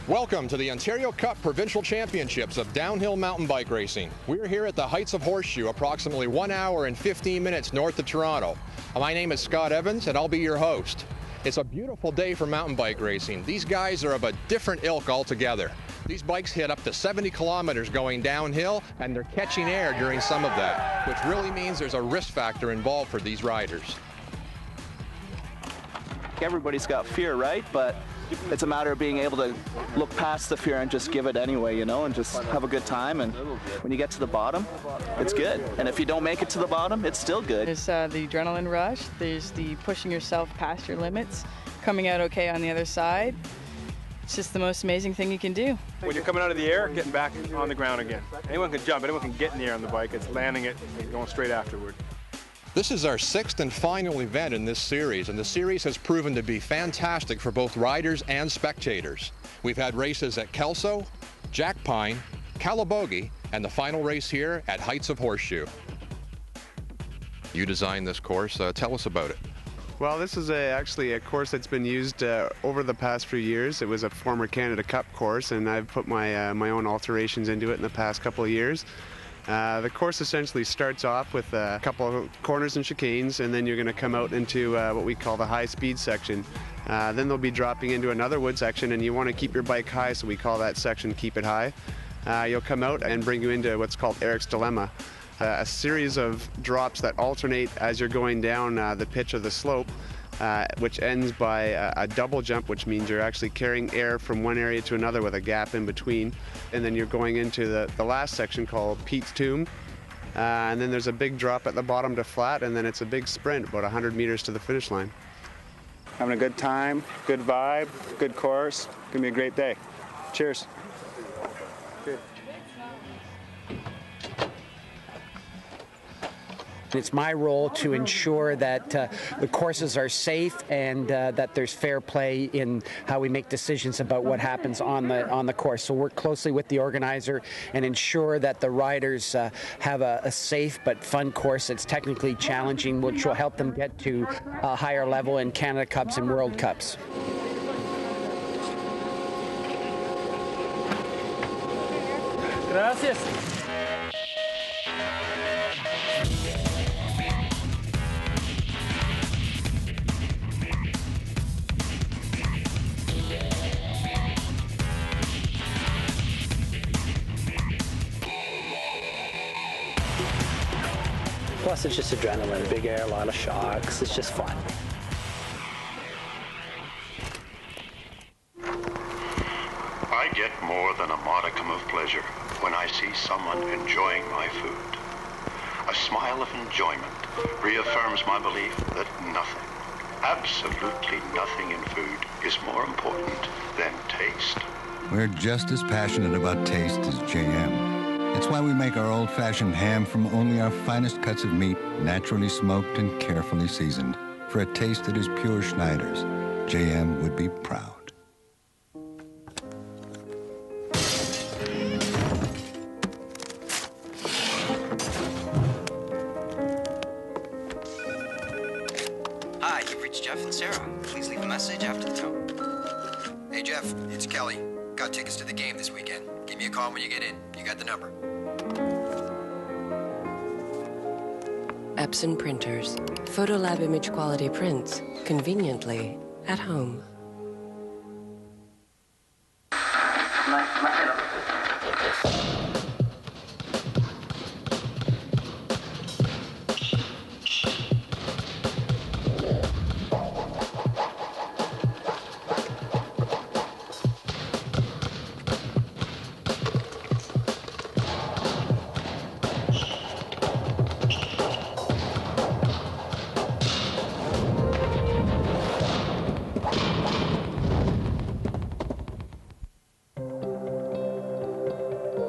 Welcome to the Ontario Cup Provincial Championships of Downhill Mountain Bike Racing. We're here at the Heights of Horseshoe, approximately 1 hour and 15 minutes north of Toronto. My name is Scott Evans, and I'll be your host. It's a beautiful day for mountain bike racing. These guys are of a different ilk altogether. These bikes hit up to 70 kilometers going downhill, and they're catching air during some of that, which really means there's a risk factor involved for these riders. Everybody's got fear, right? But it's a matter of being able to look past the fear and just give it anyway, you know, and just have a good time. And when you get to the bottom, it's good. And if you don't make it to the bottom, it's still good. There's the adrenaline rush. There's the pushing yourself past your limits, coming out okay on the other side. It's just the most amazing thing you can do. When you're coming out of the air, getting back on the ground again. Anyone can jump, anyone can get in the air on the bike. It's landing it and going straight afterward. This is our 6th and final event in this series, and the series has proven to be fantastic for both riders and spectators. We've had races at Kelso, Jack Pine, Calabogie, and the final race here at Heights of Horseshoe. You designed this course. Tell us about it. Well, this is actually a course that's been used over the past few years. It was a former Canada Cup course, and I've put my own alterations into it in the past couple of years. The course essentially starts off with a couple of corners and chicanes, and then you're going to come out into what we call the high-speed section. Then they'll be dropping into another wood section, and you want to keep your bike high, so we call that section Keep It High. You'll come out and bring you into what's called Eric's Dilemma, a series of drops that alternate as you're going down the pitch of the slope, which ends by a double jump, which means you're actually carrying air from one area to another with a gap in between. And then you're going into the last section called Pete's Tomb. And then there's a big drop at the bottom to flat, and then it's a big sprint, about 100 meters to the finish line. Having a good time, good vibe, good course. Gonna be a great day. Cheers. Good. It's my role to ensure that the courses are safe and that there's fair play in how we make decisions about what happens on the course. So work closely with the organizer and ensure that the riders have a safe but fun course that's technically challenging, which will help them get to a higher level in Canada Cups and World Cups. Gracias. Plus, it's just adrenaline, big air, a lot of shocks. It's just fun. I get more than a modicum of pleasure when I see someone enjoying my food. A smile of enjoyment reaffirms my belief that nothing, absolutely nothing in food is more important than taste. We're just as passionate about taste as JM. It's why we make our old-fashioned ham from only our finest cuts of meat, naturally smoked and carefully seasoned. For a taste that is pure Schneider's, JM would be proud. Hi, you've reached Jeff and Sarah. Please leave a message after the tone. Hey Jeff, it's Kelly. Got tickets to the game this weekend. Give me a call when you get in. You got the number. Epson Printers. Photolab image quality prints. Conveniently at home.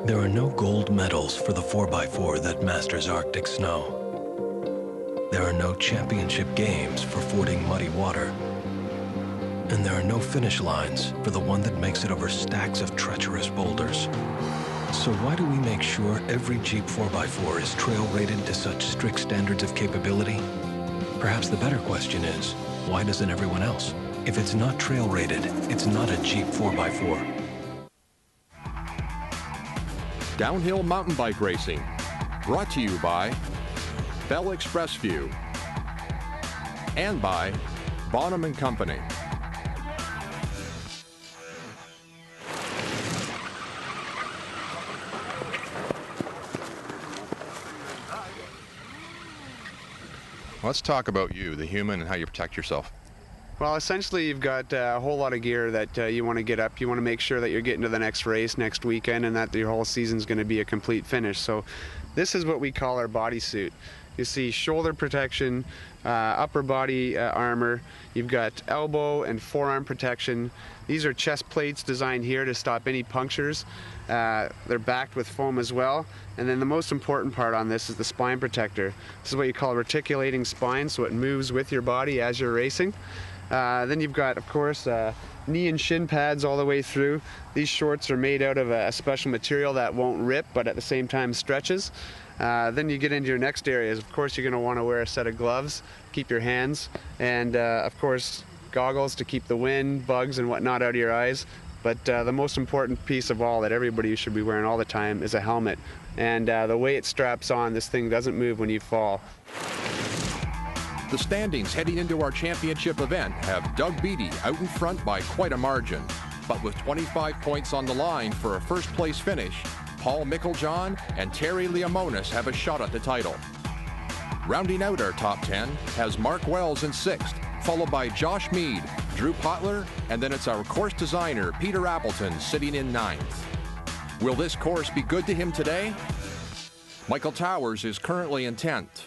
There are no gold medals for the 4x4 that masters Arctic snow. There are no championship games for fording muddy water. And there are no finish lines for the one that makes it over stacks of treacherous boulders. So why do we make sure every Jeep 4x4 is trail rated to such strict standards of capability? Perhaps the better question is, why doesn't everyone else? If it's not trail rated, it's not a Jeep 4x4. Downhill Mountain Bike Racing. Brought to you by Bell XpressVu and by Bonham & Company. Let's talk about you, the human, and how you protect yourself. Well, essentially, you've got a whole lot of gear that you want to get up. You want to make sure that you're getting to the next race next weekend and that your whole season's going to be a complete finish. So this is what we call our bodysuit. You see shoulder protection, upper body armor. You've got elbow and forearm protection. These are chest plates designed here to stop any punctures. They're backed with foam as well. And then the most important part on this is the spine protector. This is what you call reticulating spine, so it moves with your body as you're racing. Then you've got, of course, knee and shin pads all the way through. These shorts are made out of a special material that won't rip, but at the same time stretches. Then you get into your next areas. Of course, you're going to want to wear a set of gloves, keep your hands, and of course, goggles to keep the wind, bugs, and whatnot out of your eyes. But the most important piece of all that everybody should be wearing all the time is a helmet. And the way it straps on, this thing doesn't move when you fall. The standings heading into our championship event have Doug Beattie out in front by quite a margin. But with 25 points on the line for a first place finish, Paul Micklejohn and Terry Leomonis have a shot at the title. Rounding out our top 10 has Mark Wells in 6th, followed by Josh Mead, Drew Potler, and then it's our course designer, Peter Appleton, sitting in 9th. Will this course be good to him today? Michael Towers is currently in 10th.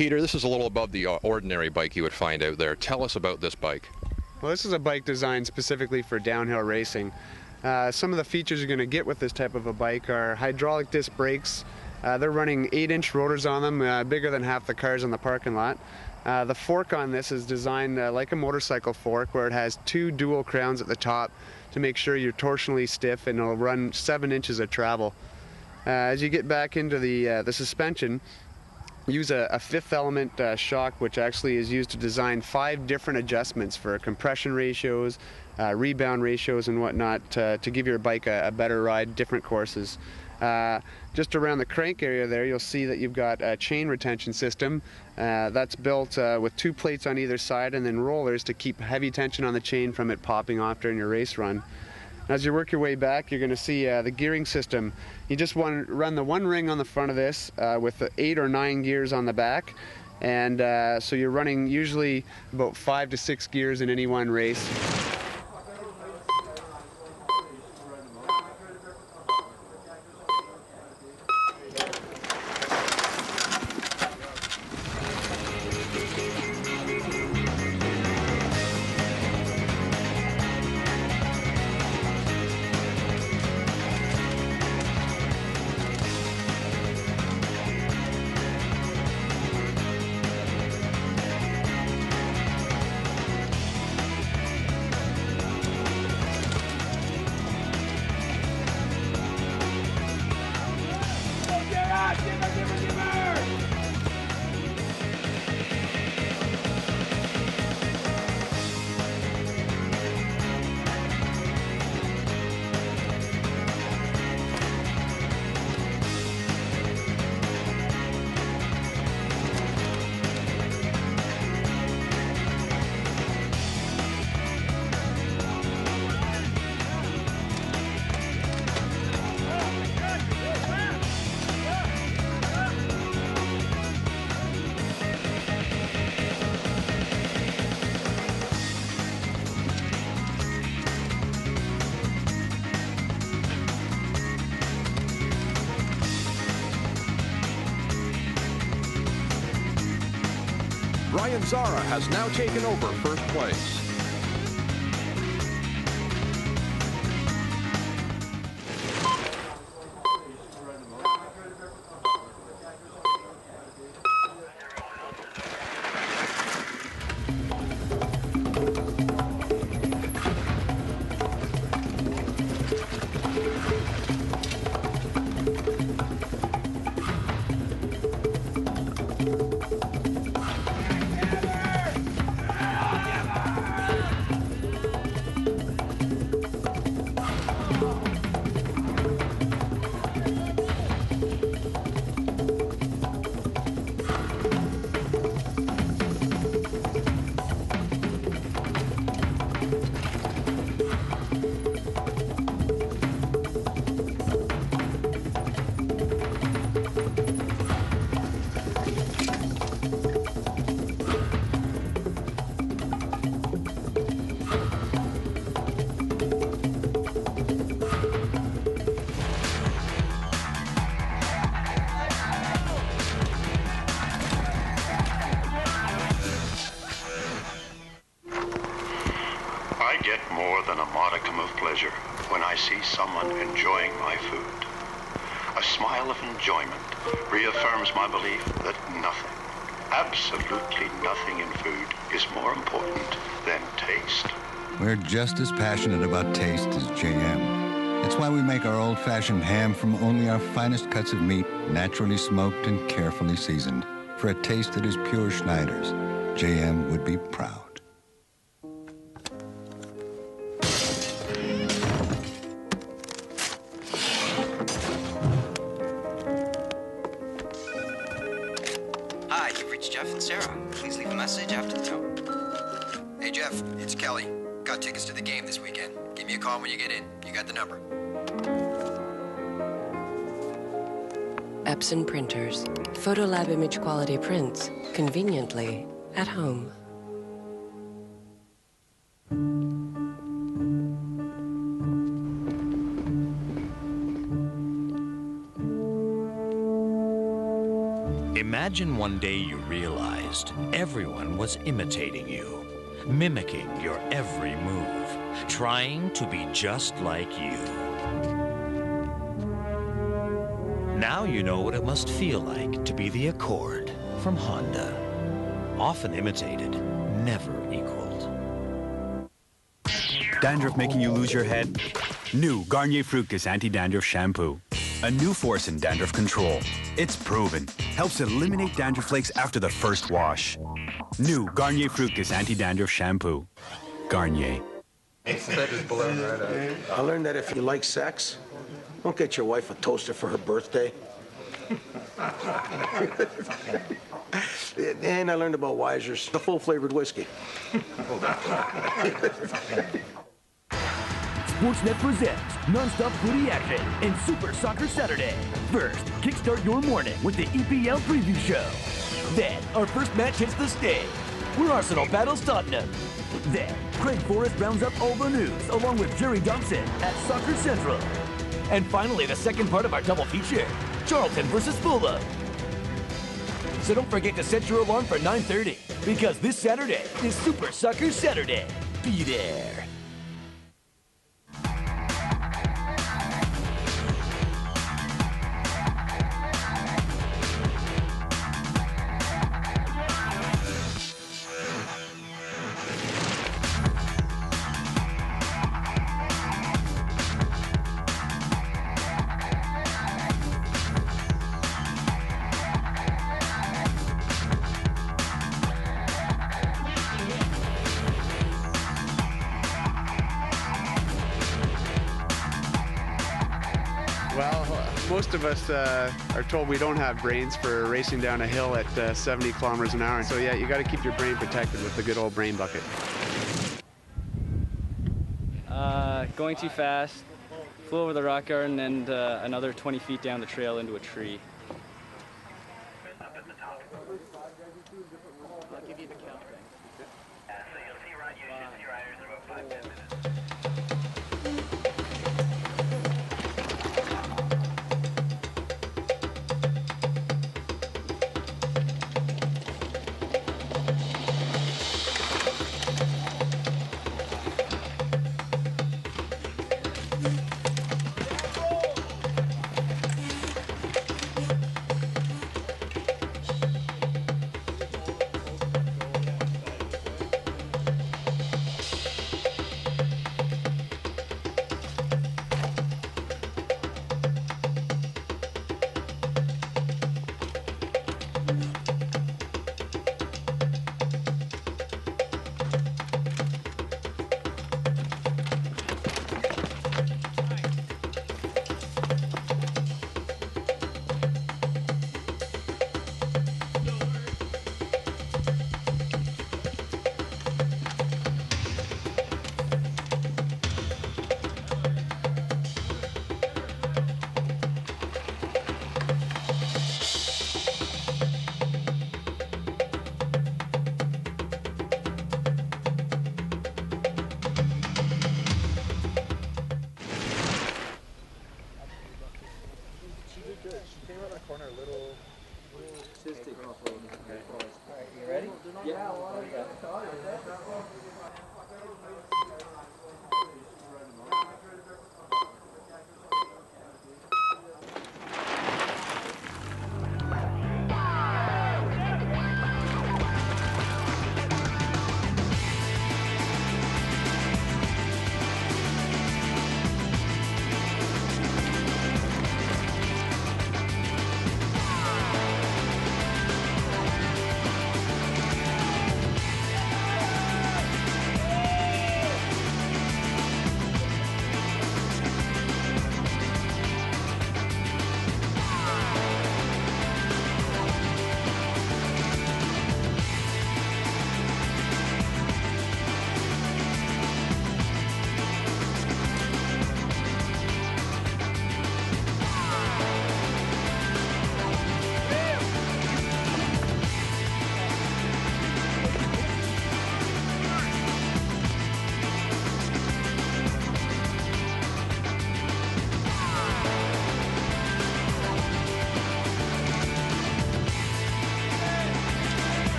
Peter, this is a little above the ordinary bike you would find out there. Tell us about this bike. Well, this is a bike designed specifically for downhill racing. Some of the features you're going to get with this type of a bike are hydraulic disc brakes. They're running 8-inch rotors on them, bigger than half the cars in the parking lot. The fork on this is designed like a motorcycle fork, where it has 2 dual crowns at the top to make sure you're torsionally stiff, and it'll run 7 inches of travel. As you get back into the suspension, use a fifth element shock, which actually is used to design 5 different adjustments for compression ratios, rebound ratios and whatnot, to give your bike a better ride, different courses. Just around the crank area there, you'll see that you've got a chain retention system that's built with 2 plates on either side, and then rollers to keep heavy tension on the chain from it popping off during your race run. As you work your way back, you're going to see the gearing system. You just want to run the 1 ring on the front of this with the 8 or 9 gears on the back, and so you're running usually about 5 to 6 gears in any one race. Ryan Zara has now taken over first place. I get more than a modicum of pleasure when I see someone enjoying my food. A smile of enjoyment reaffirms my belief that nothing, absolutely nothing in food is more important than taste. We're just as passionate about taste as JM. It's why we make our old-fashioned ham from only our finest cuts of meat, naturally smoked and carefully seasoned. For a taste that is pure Schneider's, JM would be proud. Hi, you've reached Jeff and Sarah. Please leave a message after the tone. Hey, Jeff, it's Kelly. Got tickets to the game this weekend. Give me a call when you get in. You got the number. Epson printers. Photolab image quality prints. Conveniently at home. Imagine one day you realized everyone was imitating you, mimicking your every move, trying to be just like you. Now you know what it must feel like to be the Accord from Honda. Often imitated, never equaled. Dandruff making you lose your head? New Garnier Fructis Anti-Dandruff Shampoo. A new force in dandruff control. It's proven. Helps eliminate dandruff flakes after the first wash. New Garnier Fructis Anti-Dandruff Shampoo. Garnier. I learned that if you like sex, don't get your wife a toaster for her birthday. And I learned about Weiser's, the full-flavored whiskey. Sportsnet presents non-stop footy action and Super Soccer Saturday. First, kickstart your morning with the EPL preview show. Then, our first match hits the stage, where Arsenal battles Tottenham. Then, Craig Forrest rounds up all the news along with Jerry Dobson at Soccer Central. And finally, the second part of our double feature, Charlton versus Fulham. So don't forget to set your alarm for 9:30, because this Saturday is Super Soccer Saturday. Be there. Well, most of us are told we don't have brains for racing down a hill at 70 kilometers an hour. So yeah, you got to keep your brain protected with the good old brain bucket. Going too fast, flew over the rock garden and another 20 feet down the trail into a tree. I'll give you the count thing. So you'll see riders in about 5-10 minutes.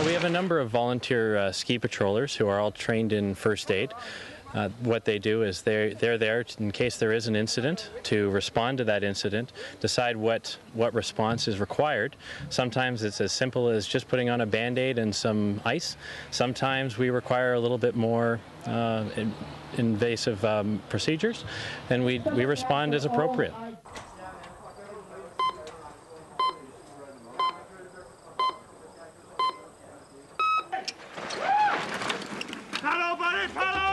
we have a number of volunteer ski patrollers who are all trained in first aid. What they do is they're there in case there is an incident to respond to that incident, decide what response is required. Sometimes it's as simple as just putting on a Band-Aid and some ice. Sometimes we require a little bit more invasive procedures, and we respond as appropriate. Paddle, buddy, paddle!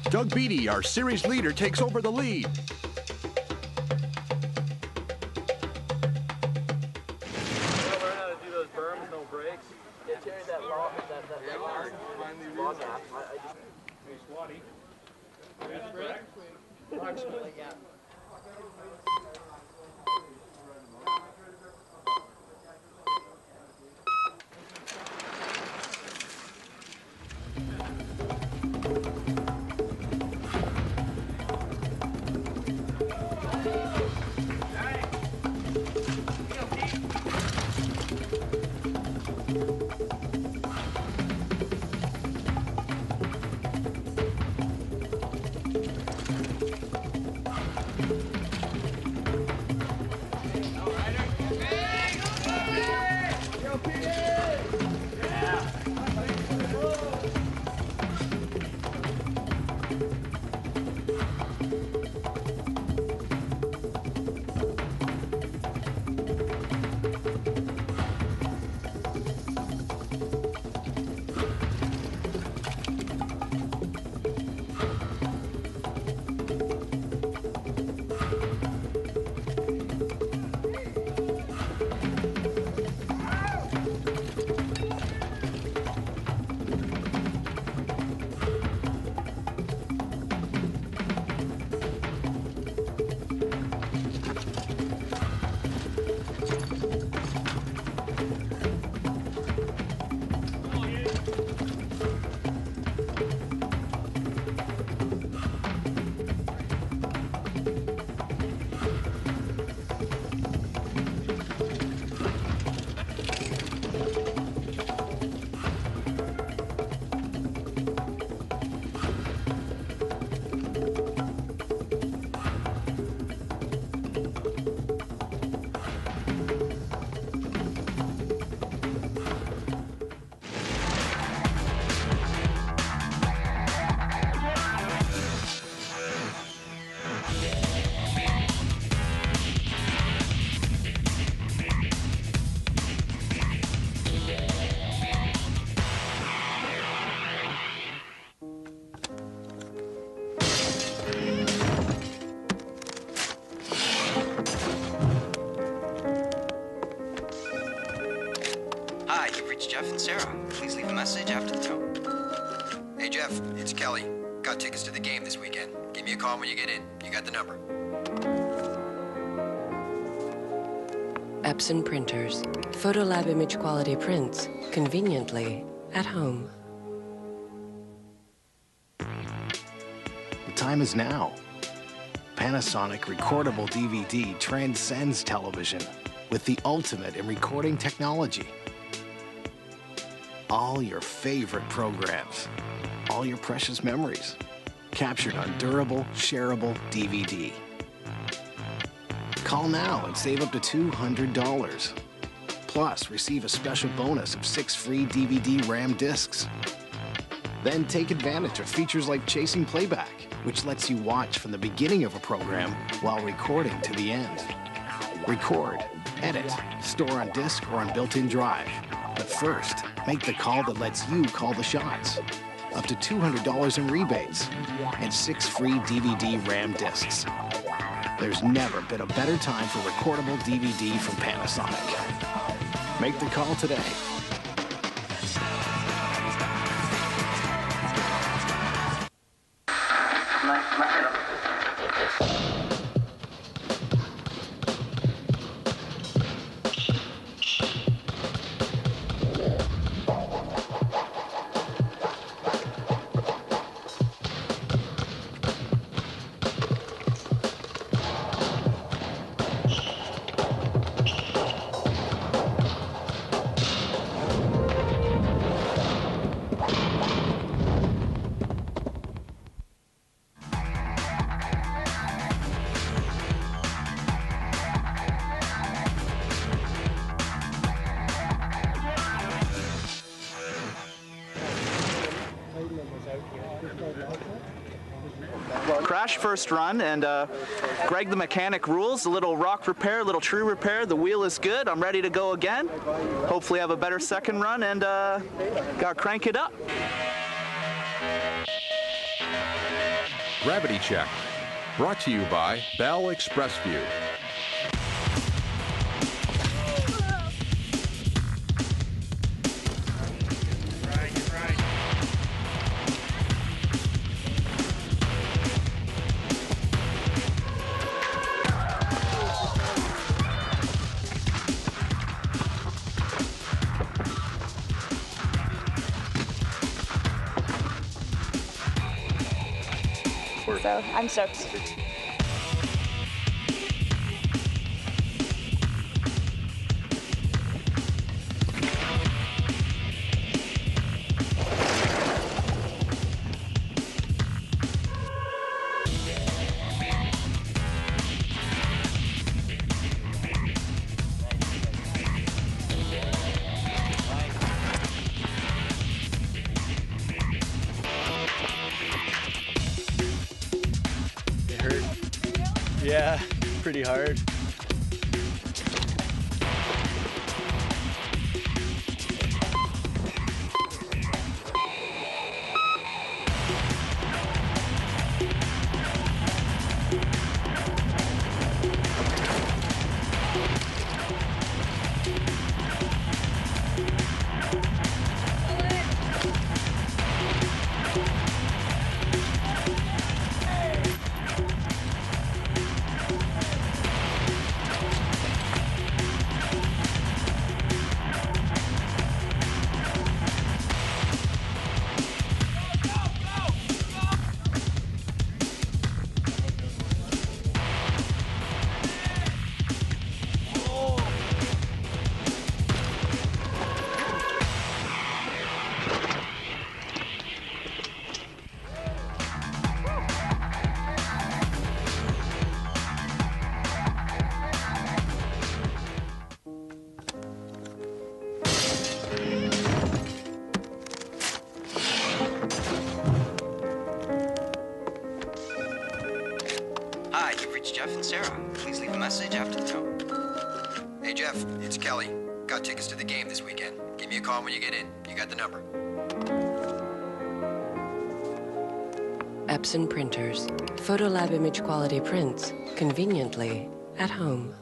Doug Beatty, our series leader, takes over the lead. Approximately, yeah. Hi, you've reached Jeff and Sarah. Please leave a message after the tone. Hey, Jeff, it's Kelly. Got tickets to the game this weekend. Give me a call when you get in. You got the number. Epson printers. Photolab image quality prints. Conveniently at home. The time is now. Panasonic recordable DVD transcends television with the ultimate in recording technology. All your favorite programs, all your precious memories, captured on durable, shareable DVD. Call now and save up to $200. Plus, receive a special bonus of 6 free DVD RAM discs. Then take advantage of features like chasing playback, which lets you watch from the beginning of a program while recording to the end. Record, edit, store on disk or on built-in drive. But first, make the call that lets you call the shots. Up to $200 in rebates and 6 free DVD RAM discs. There's never been a better time for recordable DVD from Panasonic. Make the call today. Crash first run, and Greg the mechanic rules. A little rock repair, a little tree repair. The wheel is good. I'm ready to go again. Hopefully have a better second run, and gotta crank it up. Gravity Check, brought to you by Bell XpressVu. So I'm stoked. Yeah, pretty hard. Hi, you've reached Jeff and Sarah. Please leave a message after the tone. Hey, Jeff, it's Kelly. Got tickets to the game this weekend. Give me a call when you get in. You got the number. Epson printers. Photolab image quality prints. Conveniently at home.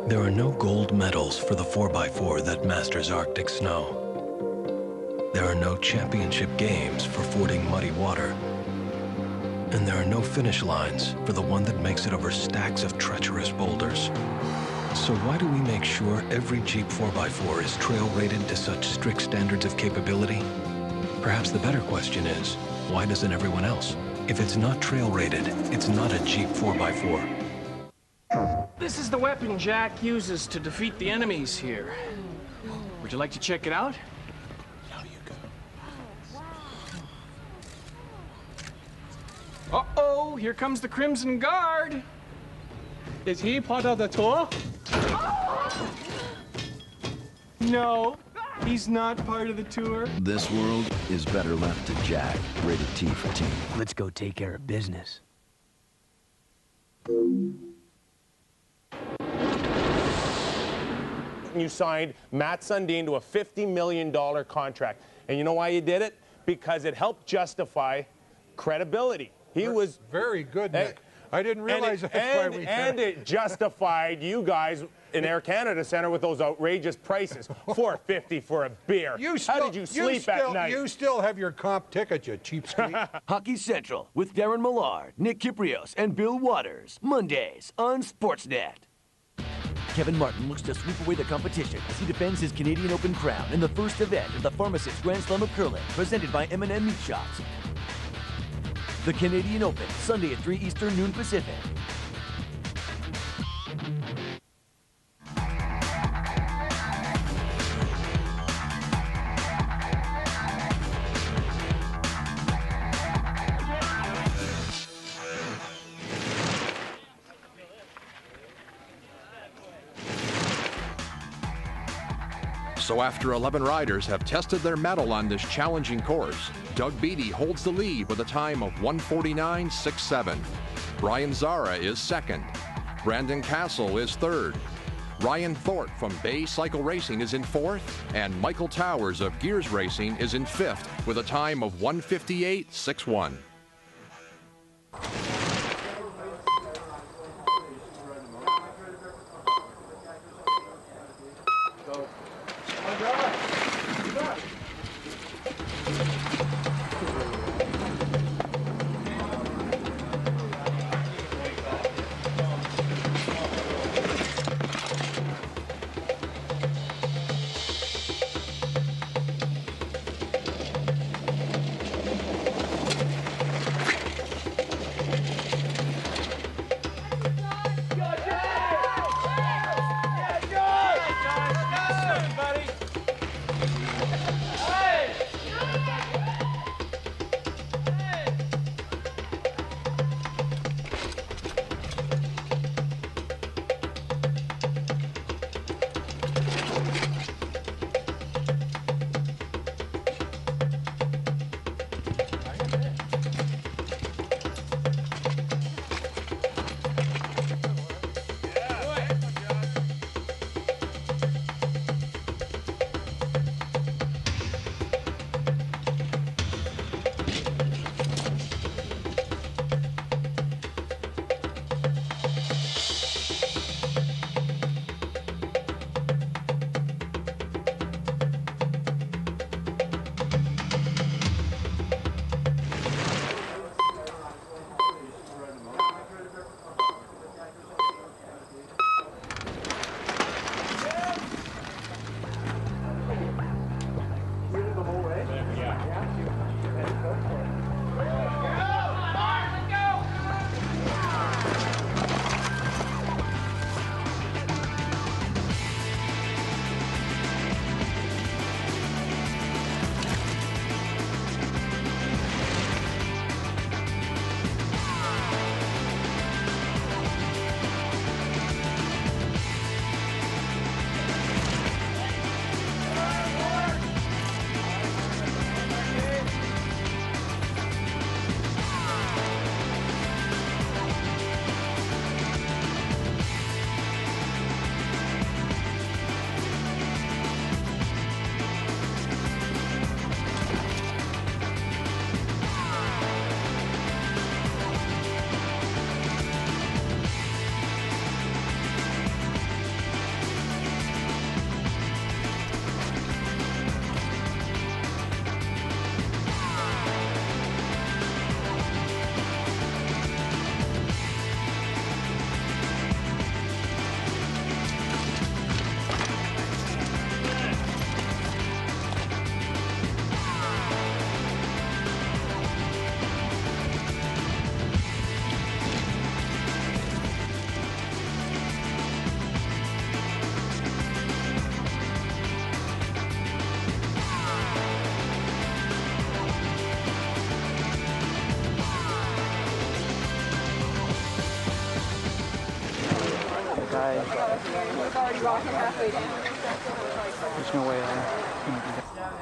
There are no gold medals for the 4x4 that masters Arctic snow. There are no championship games for fording muddy water. And there are no finish lines for the one that makes it over stacks of treacherous boulders. So why do we make sure every Jeep 4x4 is trail rated to such strict standards of capability? Perhaps the better question is, why doesn't everyone else? If it's not trail rated, it's not a Jeep 4x4. This is the weapon Jack uses to defeat the enemies here. Would you like to check it out? Uh-oh, here comes the Crimson Guard. Is he part of the tour? No, he's not part of the tour. This world is better left to Jack, rated T for Teen. Let's go take care of business. You signed Matt Sundin to a $50 million contract. And you know why you did it? Because it helped justify credibility. He was very good, Nick. I didn't realize that's why we and it justified you guys in Air Canada Center with those outrageous prices. $4.50 for a beer. How did you sleep at night? You still have your comp ticket, you cheapskate. Hockey Central with Darren Millard, Nick Kiprios, and Bill Waters. Mondays on Sportsnet. Kevin Martin looks to sweep away the competition as he defends his Canadian Open crown in the first event of the Pharmacist Grand Slam of Curling, presented by M&M Meat Shops. The Canadian Open, Sunday at 3 Eastern, noon Pacific. So after 11 riders have tested their mettle on this challenging course, Doug Beattie holds the lead with a time of 1:49.67. Brian Zara is second. Brandon Castle is third. Ryan Thorpe from Bay Cycle Racing is in fourth, and Michael Towers of Gears Racing is in fifth with a time of 1:58.61. guy. There's no way I'm gonna do that.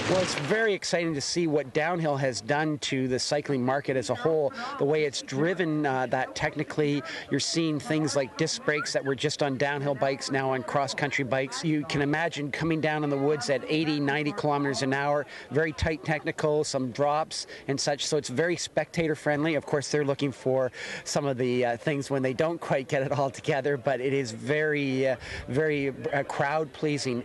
Well, it's very exciting to see what downhill has done to the cycling market as a whole, the way it's driven that technically. You're seeing things like disc brakes that were just on downhill bikes, now on cross-country bikes. You can imagine coming down in the woods at 80, 90 kilometers an hour, very tight technical, some drops and such, so it's very spectator-friendly. Of course, they're looking for some of the things when they don't quite get it all together, but it is very, very crowd-pleasing.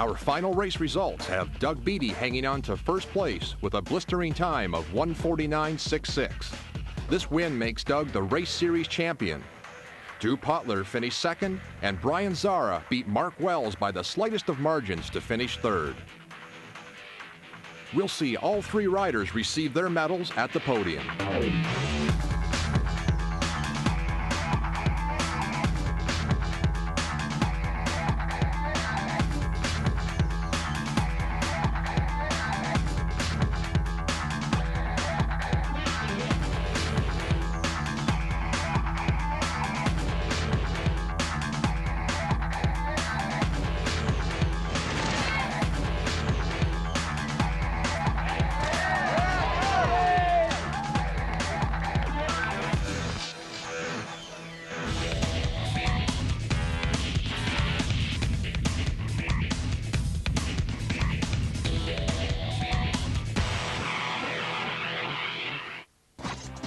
Our final race results have Doug Beatty hanging on to first place with a blistering time of 1:49.66. This win makes Doug the race series champion. Stu Potler finished second, and Brian Zara beat Mark Wells by the slightest of margins to finish third. We'll see all three riders receive their medals at the podium.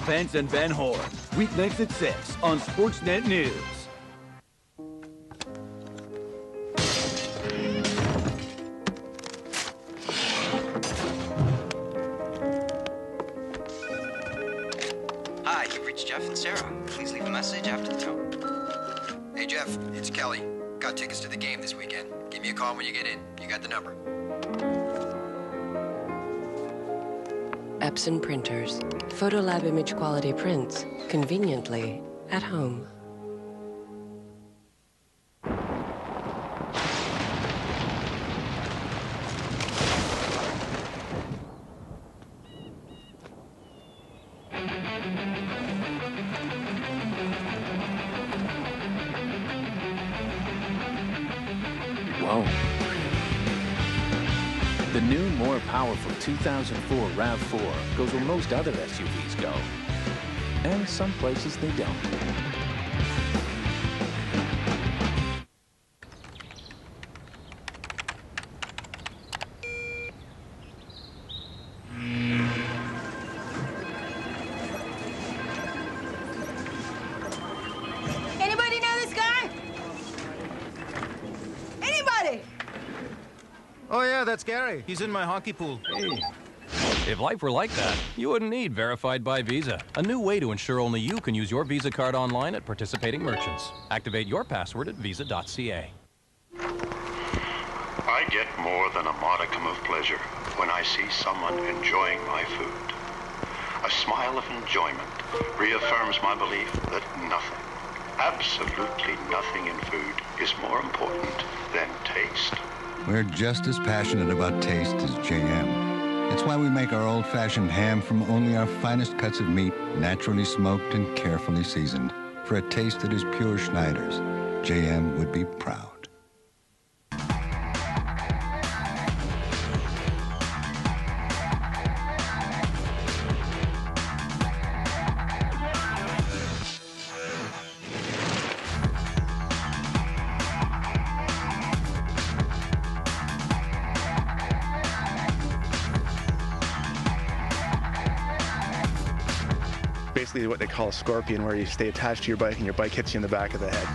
Pence and Ben Hoare, weeknights at 6 on Sportsnet News. Hi, you've reached Jeff and Sarah. Please leave a message after the tone. Hey, Jeff, it's Kelly. Got tickets to the game this weekend. Give me a call when you get in. You got the number. Epson printers. Photolab image quality prints. Conveniently at home. Whoa. The new, more powerful 2004 RAV4 goes where most other SUVs go. And some places they don't. Anybody know this guy? Anybody? Oh, yeah, that's Gary. He's in my hockey pool. Hey. If life were like that, you wouldn't need Verified by Visa, a new way to ensure only you can use your Visa card online at participating merchants. Activate your password at visa.ca. I get more than a modicum of pleasure when I see someone enjoying my food. A smile of enjoyment reaffirms my belief that nothing, absolutely nothing in food is more important than taste. We're just as passionate about taste as JM. It's why we make our old-fashioned ham from only our finest cuts of meat, naturally smoked and carefully seasoned. For a taste that is pure Schneider's, JM would be proud. Basically what they call a scorpion, where you stay attached to your bike and your bike hits you in the back of the head.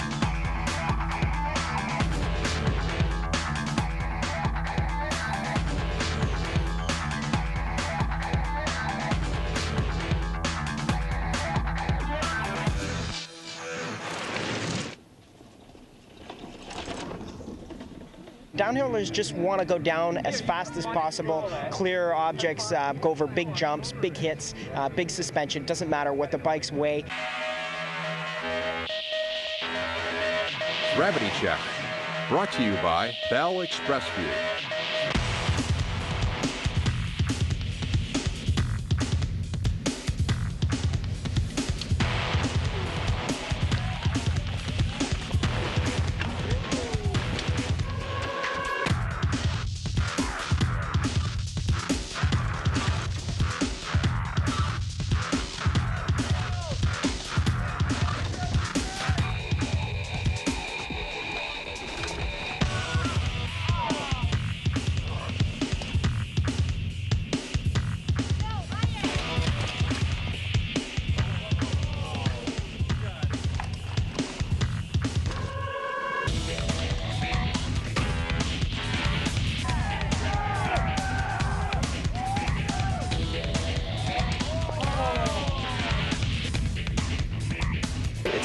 Downhillers just want to go down as fast as possible, clear objects, go over big jumps, big hits, big suspension. Doesn't matter what the bikes weigh. Gravity Check, brought to you by Bell XpressVu.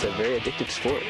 it's a very addictive sport.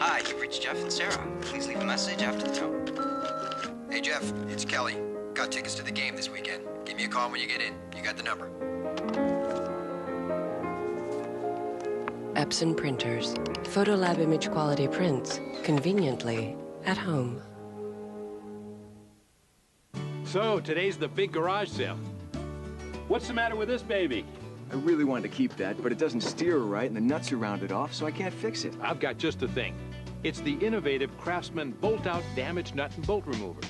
Hi, you've reached Jeff and Sarah. Please leave a message after the tone. Hey, Jeff, it's Kelly. Got tickets to the game this weekend. Give me a call when you get in. You got the number. Epson printers. Photolab image quality prints. Conveniently at home. So, today's the big garage sale. What's the matter with this baby? I really wanted to keep that, but it doesn't steer right and the nuts are rounded off, so I can't fix it. I've got just the thing. It's the innovative Craftsman bolt-out damaged nut and bolt remover.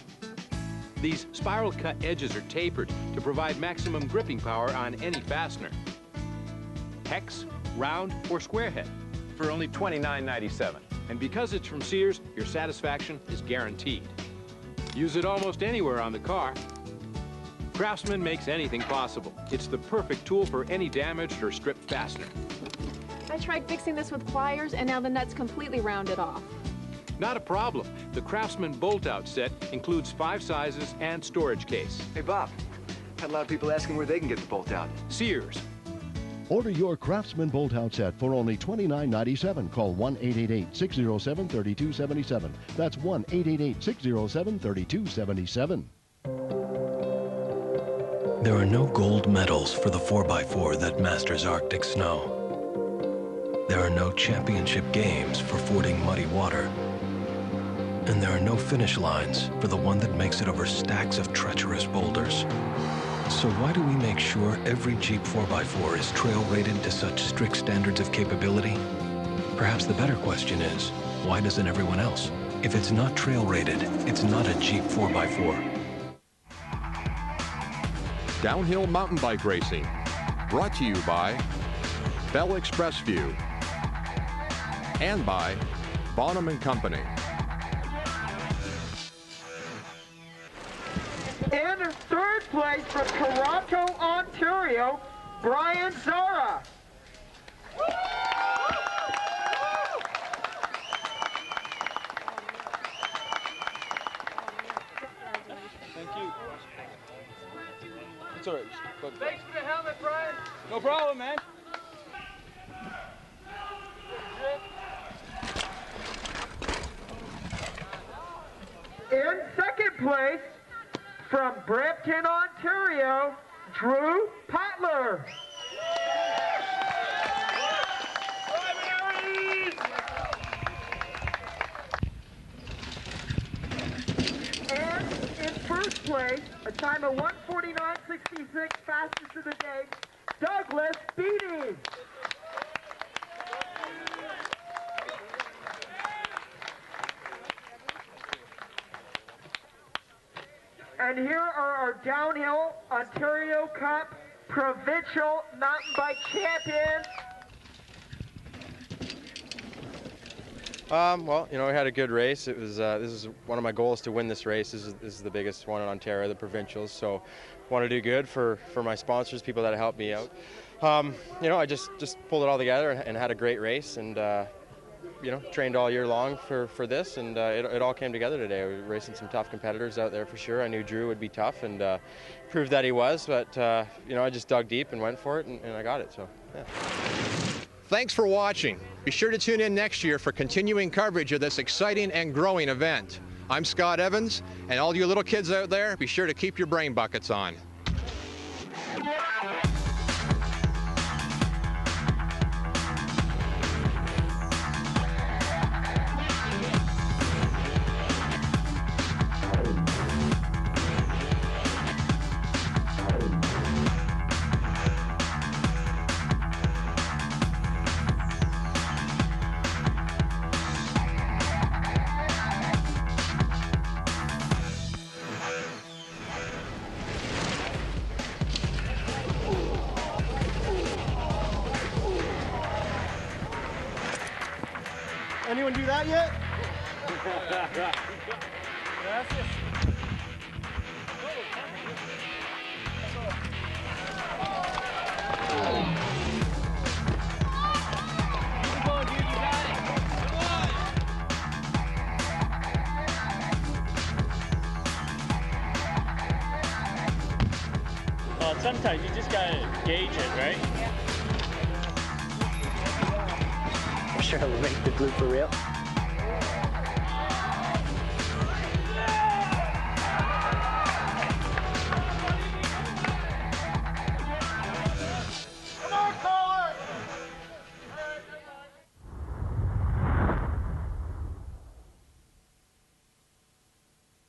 These spiral-cut edges are tapered to provide maximum gripping power on any fastener. Hex, round, or square head for only $29.97. And because it's from Sears, your satisfaction is guaranteed. Use it almost anywhere on the car. Craftsman makes anything possible. It's the perfect tool for any damaged or stripped fastener. I tried fixing this with pliers, and now the nut's completely rounded off. Not a problem. The Craftsman bolt-out set includes 5 sizes and storage case. Hey, Bob, had a lot of people asking where they can get the bolt-out. Sears. Order your Craftsman bolt-out set for only $29.97. Call 1-888-607-3277. That's 1-888-607-3277. There are no gold medals for the 4x4 that masters Arctic snow. There are no championship games for fording muddy water. And there are no finish lines for the one that makes it over stacks of treacherous boulders. So why do we make sure every Jeep 4x4 is trail rated to such strict standards of capability? Perhaps the better question is, why doesn't everyone else? If it's not trail rated, it's not a Jeep 4x4. Downhill mountain bike racing. Brought to you by Bell XpressVu and by Bonham & Company. In third place from Toronto, Ontario, Brian Zara. Thank you. It's all right. Thanks for the helmet, Brian. No problem, man. In second place, from Brampton, Ontario, Drew Potler. And in first place, a time of 1:49.66, fastest of the day, Douglas Beatty. And here are our Downhill Ontario Cup Provincial Mountain Bike Champions. Well, you know, we had a good race. It was this is one of my goals to win this race. This is the biggest one in Ontario, the provincials. So, want to do good for my sponsors, people that helped me out. You know, I just pulled it all together and had a great race, and trained all year long for this, and it all came together today. We were racing some tough competitors out there for sure. I knew Drew would be tough, and proved that he was, but I just dug deep and went for it, and I got it, so yeah. Thanks for watching. Be sure to tune in next year for continuing coverage of this exciting and growing event. I'm Scott Evans, and all you little kids out there, be sure to keep your brain buckets on. Anyone do that yet? Sometimes you just gotta gauge it, right? I'm sure it'll make the blue for real.